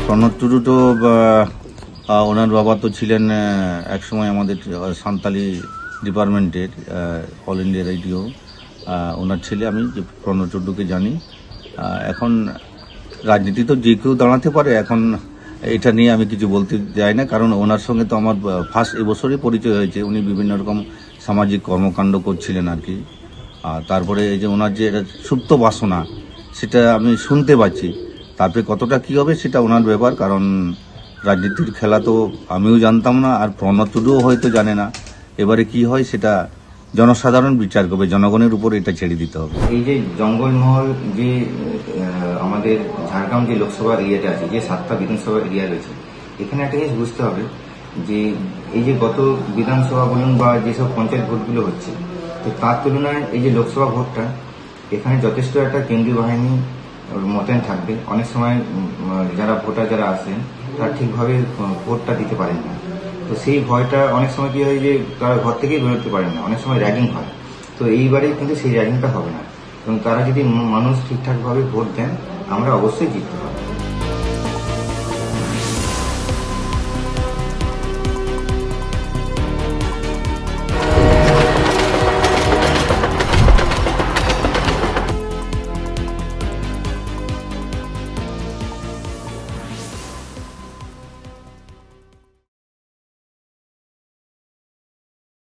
প্রণব টুডু তো ওনার বাবা তো ছিলেন একসময় আমাদের সান্তালি ডিপার্টমেন্টের অল ইন্ডিয়া রেডিও। ওনার ছেলে আমি প্রণব টুডুকে জানি। এখন রাজনীতি তো যে কেউ দাঁড়াতে পারে, এখন এটা নিয়ে আমি কিছু বলতে যাই না, কারণ ওনার সঙ্গে তো আমার ফার্স্ট এবছরই পরিচয় হয়েছে। উনি বিভিন্ন রকম সামাজিক কর্মকাণ্ড করছিলেন আর কি। আর তারপরে এই যে ওনার যে সুপ্ত বাসনা সেটা আমি শুনতে পাচ্ছি। তারপরে কতটা কি হবে সেটা ওনার ব্যাপার, কারণ রাজনীতির খেলা তো আমিও জানতাম না, আর প্রণব টুডুও হয়তো জানে না। এবারে কি হয় সেটা জনসাধারণ বিচার করবে, জনগণের উপর এটা ছেড়ে দিতে হবে। এই যে জঙ্গলমহল যে আমাদের ঝাড়গ্রাম যে লোকসভা এরিয়াটা আছে, যে 7টা বিধানসভা এরিয়া রয়েছে, এখানে একটা জিনিস বুঝতে হবে যে এই যে গত বিধানসভা বলুন বা যেসব পঞ্চায়েত ভোটগুলো হচ্ছে, তো তার তুলনায় এই যে লোকসভা ভোটটা, এখানে যথেষ্ট একটা কেন্দ্রীয় বাহিনী মোতায়েন থাকবে। অনেক সময় যারা ভোটার যারা আসেন তারা ঠিকভাবে ভোটটা দিতে পারেন না, তো সেই ভয়টা অনেক সময় কি হয় যে তারা ঘর থেকেই বেরোতে পারেন না, অনেক সময় র্যাগিং হয়। তো এইবারে কিন্তু সেই র্যাগিংটা হবে না, এবং তারা যদি মানুষ ঠিকঠাকভাবে ভোট দেন, আমরা অবশ্যই জিততে পারবো।